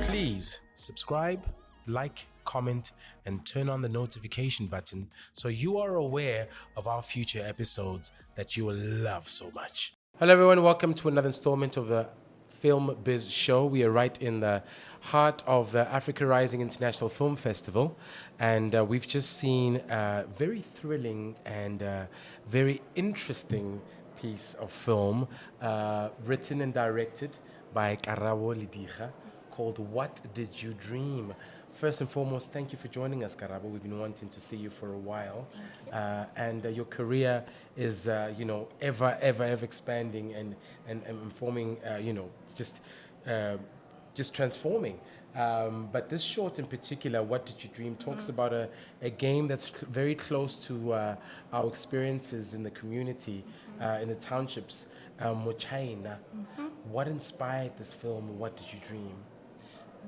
Please subscribe, like, comment, and turn on the notification button so you are aware of our future episodes that you will love so much. Hello, everyone. Welcome to another installment of the Film Biz Show. We are right in the heart of the Africa Rising International Film Festival, and we've just seen a very thrilling and very interesting piece of film written and directed by Karabo Lediga called What Did You Dream? First and foremost, thank you for joining us, Karabo. We've been wanting to see you for a while. And your career is, ever expanding and forming, just transforming. But this short in particular, What Did You Dream, talks about a game that's very close to our experiences in the community, in the townships, Mochaina. What inspired this film, What Did You Dream?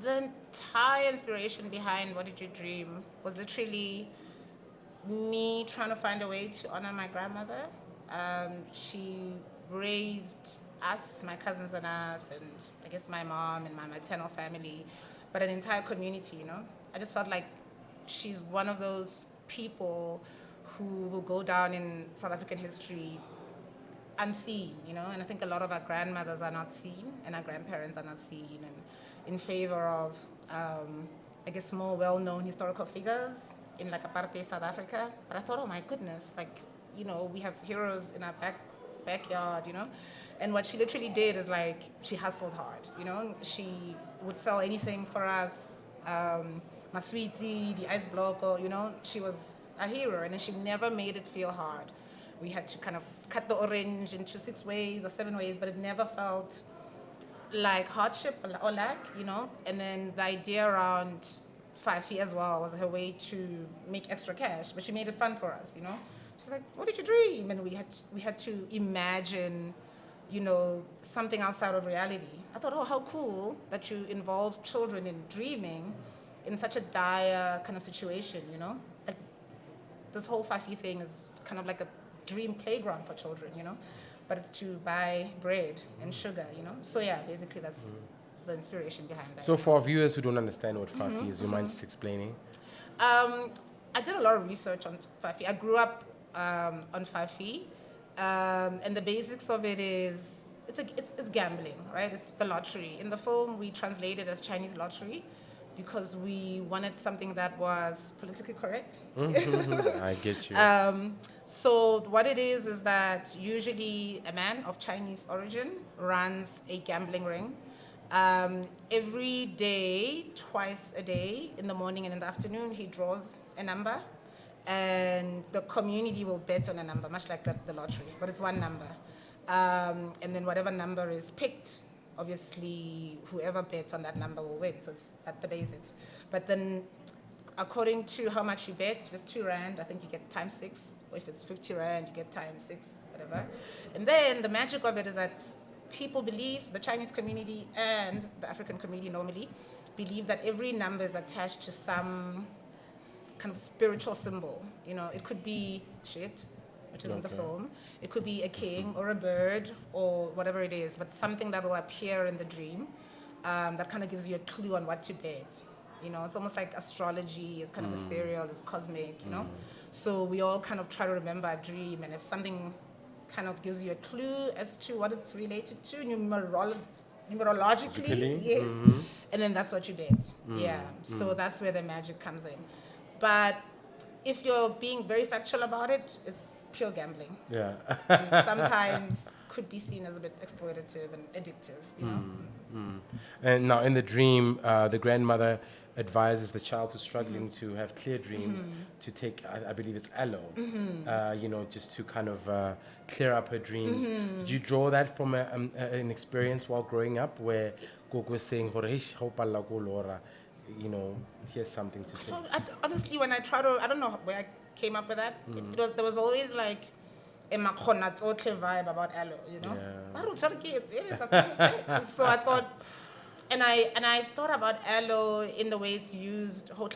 The entire inspiration behind What Did You Dream was literally me trying to find a way to honor my grandmother. She raised us, my cousins and us, and I guess my mom and my maternal family, but an entire community, you know. I just felt like she's one of those people who will go down in South African history unseen, you know, and I think a lot of our grandmothers are not seen and our grandparents are not seen, and in favor of, I guess, more well-known historical figures in like apartheid South Africa. But I thought, oh my goodness, like, you know, we have heroes in our backyard, you know. And what she literally did is like, she hustled hard, you know. She would sell anything for us, maswiti, the ice block, or, you know, she was a hero, and then she never made it feel hard. We had to kind of cut the orange into 6 ways or 7 ways, but it never felt like hardship or lack, you know. And then the idea around 5 feet as well was her way to make extra cash, but she made it fun for us, you know. She's like, what did you dream? And we had to imagine, you know, something outside of reality. I thought, oh, how cool that you involve children in dreaming in such a dire kind of situation, you know. Like, this whole 5 feet thing is kind of like a dream playground for children, you know. But it's to buy bread and sugar, you know. So yeah, basically that's the inspiration behind that. So for our viewers who don't understand what Fafi is, you mind just explaining? I did a lot of research on Fafi. I grew up on Fafi, and the basics of it is it's gambling, right? It's the lottery. In the film, we translate it as Chinese lottery because we wanted something that was politically correct. I get you. So what it is that usually a man of Chinese origin runs a gambling ring. Every day, twice a day, in the morning and in the afternoon, he draws a number, and the community will bet on a number, much like the lottery, but it's one number. And then whatever number is picked, obviously whoever bets on that number will win. So it's at the basics. But then according to how much you bet, if it's 2 rand, I think you get times 6. Or if it's 50 rand, you get times 6, whatever. And then the magic of it is that people believe, the Chinese community and the African community normally, believe that every number is attached to some kind of spiritual symbol. You know, it could be shit, which is in the film. It could be a king or a bird or whatever it is, but something that will appear in the dream that kind of gives you a clue on what to bet. You know, it's almost like astrology. It's kind of ethereal, it's cosmic, you know. So we all kind of try to remember a dream, and if something kind of gives you a clue as to what it's related to numerologically, yes, and then that's what you bet. So that's where the magic comes in. But if you're being very factual about it, it's pure gambling. Yeah. And sometimes could be seen as a bit exploitative and addictive, you know. And now in the dream, the grandmother advises the child who's struggling to have clear dreams to take, I believe it's aloe, just to kind of clear up her dreams. Did you draw that from an experience while growing up where Gogo was saying, here's something to say? So honestly, when I try to, I don't know where I came up with that. There was always like a vibe about aloe, you know. Yeah. So I thought, and I thought about aloe in the way it's used, like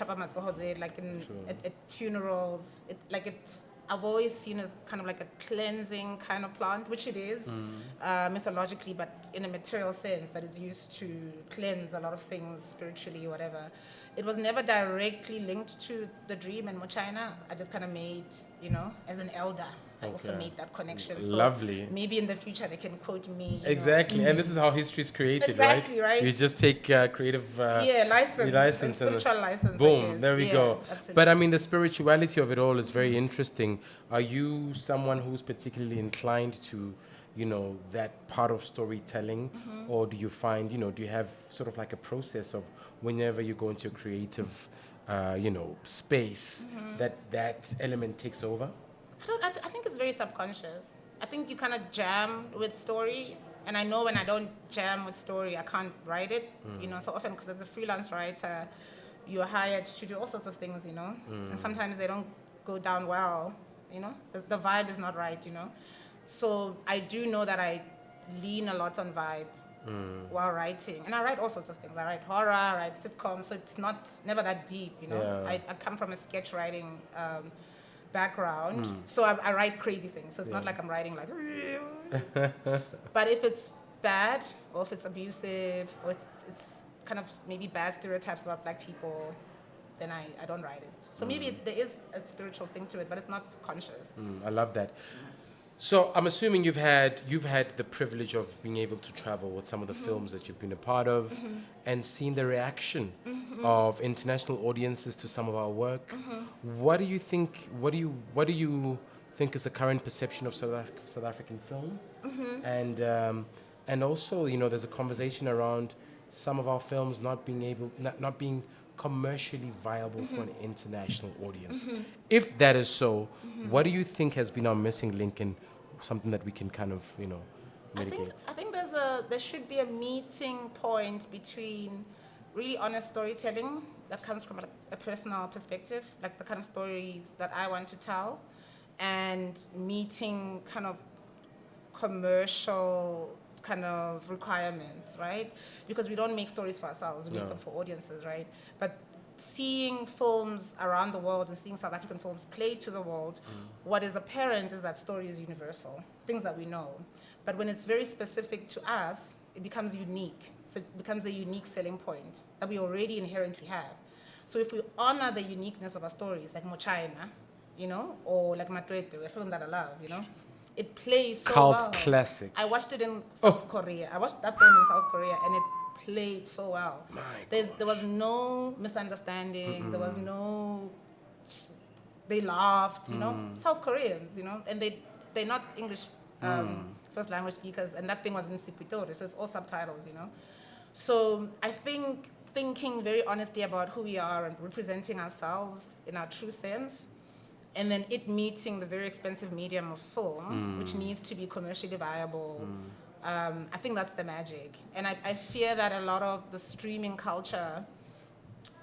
at funerals. I've always seen as kind of like a cleansing kind of plant, which it is mythologically, but in a material sense that is used to cleanse a lot of things spiritually or whatever. It was never directly linked to the dream and Mochina. I just kind of made, as an elder, I also made that connection. So lovely. maybe in the future they can quote me. Exactly, and this is how history is created, exactly, right? You just take creative license, spiritual license. Boom, there we go. Absolutely. But I mean, the spirituality of it all is very interesting. Are you someone who's particularly inclined to, that part of storytelling, or do you find, do you have sort of like a process of whenever you go into a creative, space, that element takes over? I think it's very subconscious. I think you kind of jam with story, and I know when I don't jam with story, I can't write it. So often, because as a freelance writer, you're hired to do all sorts of things, and sometimes they don't go down well. The vibe is not right. So I do know that I lean a lot on vibe while writing, and I write all sorts of things. I write horror, I write sitcoms, so it's never that deep. I come from a sketch writing background, so I write crazy things. So it's not like I'm writing like, but if it's bad or if it's abusive or it's kind of maybe bad stereotypes about black people, then I don't write it. So maybe there is a spiritual thing to it, but it's not conscious. I love that. So I'm assuming you've had the privilege of being able to travel with some of the films that you've been a part of, and seen the reaction of international audiences to some of our work. What do you think? What do you think is the current perception of South African film? And also, there's a conversation around some of our films not being commercially viable for an international audience. If that is so, what do you think has been our missing link in something that we can kind of, mitigate? I think there should be a meeting point between really honest storytelling that comes from a personal perspective, like the kind of stories that I want to tell, and meeting kind of commercial kind of requirements, right? Because we don't make stories for ourselves, we make them for audiences, right? But seeing films around the world and seeing South African films play to the world, what is apparent is that story is universal, things that we know. But when it's very specific to us, it becomes unique. So it becomes a unique selling point that we already inherently have. So if we honor the uniqueness of our stories, like Mochina, or like Matwete, a film that I love, it plays so well. Cult classic. I watched it in South Korea. I watched that film in South Korea, and it played so well. There was no misunderstanding. There was no. They laughed, South Koreans, and they're not English first language speakers, and that thing was in Sipitori, so it's all subtitles, So I think thinking very honestly about who we are and representing ourselves in our true sense, and then it meeting the very expensive medium of film, which needs to be commercially viable. I think that's the magic. And I fear that a lot of the streaming culture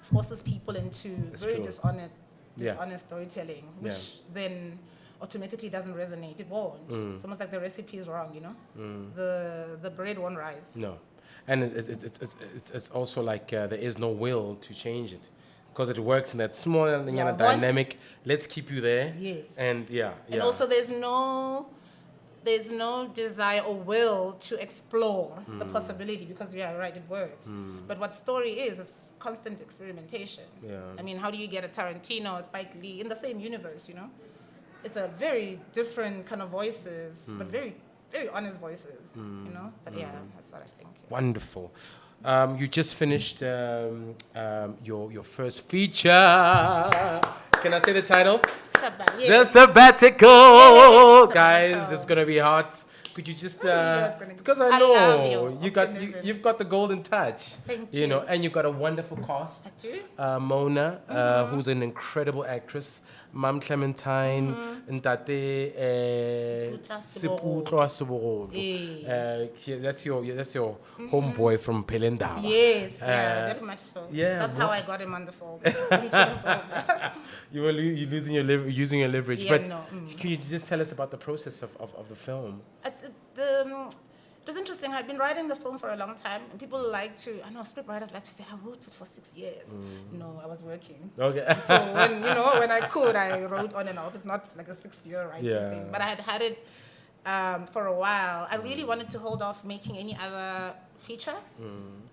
forces people into very dishonest storytelling, which then automatically doesn't resonate. It won't. It's almost like the recipe is wrong, The bread won't rise. No. And it's also like there is no will to change it. Because it works in that small dynamic. Let's keep you there. Yes. And And also there's no desire or will to explore the possibility, because right, it works. But what story is, it's constant experimentation. I mean, how do you get a Tarantino or Spike Lee in the same universe, It's a very different kind of voices, but very, very honest voices, But that's what I think. Wonderful. You just finished your first feature. Can I say the title? The Sabbatical. Guys, it's going to be hot. Could you just, because I know love you've got the golden touch. Thank you. And you've got a wonderful cast. I do. Mona, who's an incredible actress. Mam Clementine, Ntate Siputlo Asibolo. That's your homeboy from Pelenda. Yes, very much so. Yeah, that's how I got him on the phone. You're using your leverage. Yeah, but can you just tell us about the process of the film? It was interesting. I'd been writing the film for a long time, and people like to, I know script writers like to say, I wrote it for 6 years. No, I was working. Okay. So when I could, I wrote on and off. It's not like a 6-year writing thing. But I had it for a while. I really wanted to hold off making any other feature,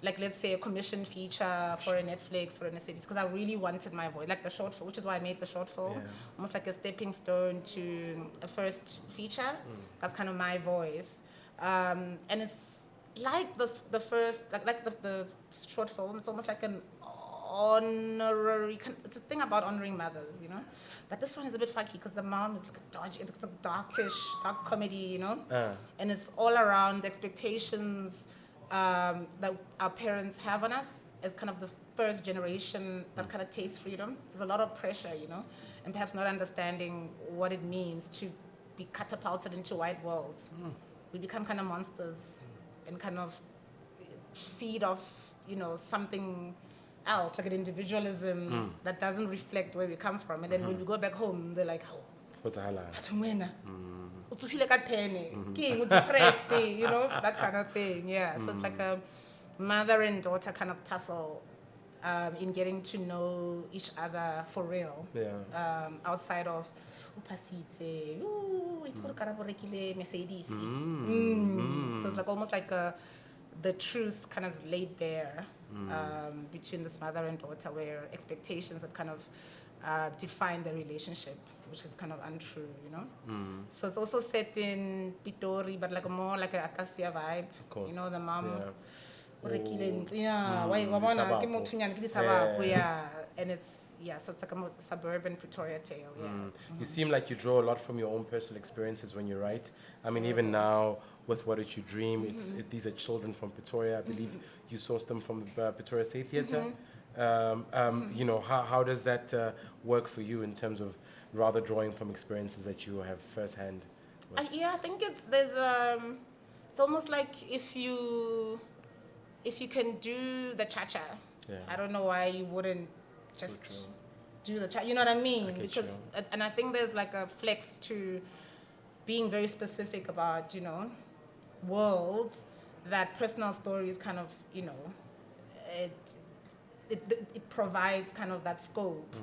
like let's say a commissioned feature for a Netflix or an SABC, because I really wanted my voice, like the short film, which is why I made the short film, almost like a stepping stone to a first feature. That's kind of my voice. And it's like the first, like the short film, it's almost like an honorary, it's a thing about honoring mothers, you know. But this one is a bit funky because the mom is like a dodgy, it's a dark comedy, you know. And it's all around the expectations that our parents have on us as kind of the first generation that kind of tastes freedom. There's a lot of pressure, you know, and perhaps not understanding what it means to be catapulted into white worlds. We become kind of monsters and kind of feed off, you know, something else, like an individualism that doesn't reflect where we come from. And then when we go back home, they're like, oh, what's the hell? You know, that kind of thing. Yeah. So it's like a mother and daughter kind of tussle in getting to know each other for real. Yeah. Outside of it's Mercedes. So it's like almost like the truth kind of laid bare between this mother and daughter, where expectations have kind of define the relationship, which is kind of untrue, you know. So it's also set in Pitori, but like more like a Acacia vibe. Cool. You know, the mom. And it's so it's like a more suburban Pretoria tale. You seem like you draw a lot from your own personal experiences when you write. I mean, even now with What Did You Dream, these are children from Pretoria. I believe you sourced them from the Pretoria State Theatre. You know, how does that work for you in terms of rather drawing from experiences that you have firsthand? I think it's almost like if you can do the cha-cha, I don't know why you wouldn't just do the cha-cha, you know what I mean? Because and I think there's like a flex to being very specific about, you know, worlds that personal stories kind of, you know, it provides kind of that scope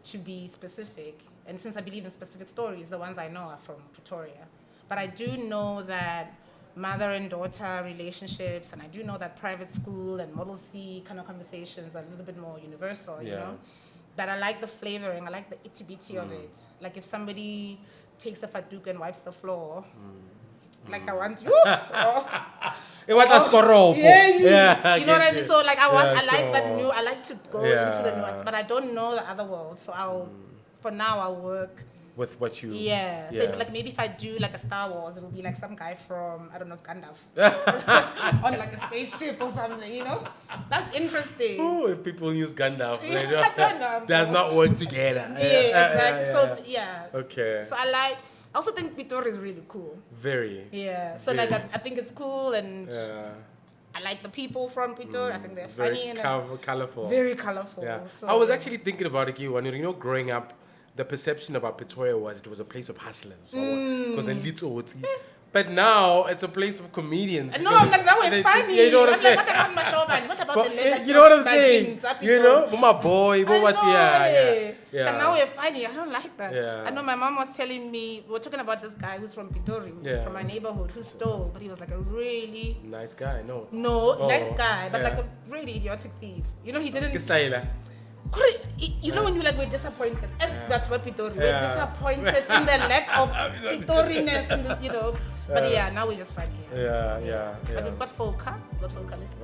to be specific. And since I believe in specific stories, the ones I know are from Pretoria. But I do know that mother and daughter relationships, and I do know that private school and Model C kind of conversations are a little bit more universal, you know. But I like the flavoring, I like the itty-bitty of it. Like if somebody takes a fatuk and wipes the floor, like I want you. You know what I mean? So like I like that new, I like to go into the nuance, but I don't know the other world. So for now I'll work with what you... So if I do like a Star Wars, it'll be like some guy from, I don't know, Gandalf. On like a spaceship or something, you know? That's interesting. Oh, if people use Gandalf, I don't know. Does not work together. Exactly. Okay. So I also think Pitori is really cool. Very. Yeah. So very. I think it's cool, and I like the people from Pitori. I think they're funny and colorful. Very colorful. Yeah. So, I was actually thinking about it, you know, growing up, the perception about Pretoria was it was a place of hustlers. Because but now it's a place of comedians. No, I'm like, that was funny. You know what I'm saying? Like, what about my showman? What about the legacy? You know what I'm saying? You know, my boy, what? And now we're funny. I don't like that. Yeah. I know my mom was telling me, we were talking about this guy who's from Pitori, from my neighborhood, who stole, but he was like a really nice guy. Nice guy, but like a really idiotic thief. You know, he didn't. You know when we're disappointed, that's what Pitori. We're disappointed in the lack of Pitoriness in this, you know. But now we're just funny. But we've got Folka.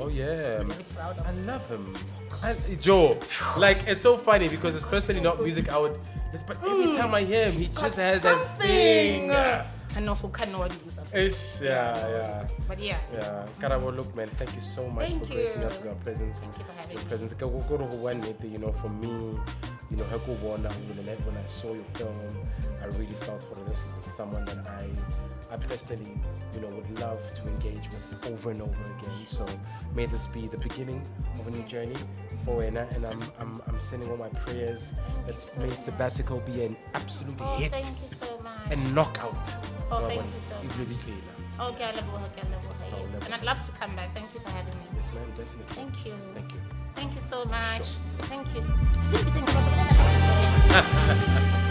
Oh yeah. I'm really proud of him. I love him. Joe, like it's so funny because it's personally not music I would. But every time I hear him, he just has that thing. I know Folka know what he does. But Karabo, look, man, thank you so much for gracing us with your presence. Thank you for having me. Presence. Go to one, you know, for me, you know, when I saw your film, I really felt this is someone that I personally, you know, would love to engage with over and over again. So may this be the beginning of a new journey for Ena, and I'm sending all my prayers. May sabbatical be an absolute hit. Thank you so much. And knockout. Thank you so much. Okay, yes. And I'd love to come back. Thank you for having me. Yes, ma'am, definitely. Thank you. Thank you. Thank you so much. Sure. Thank you.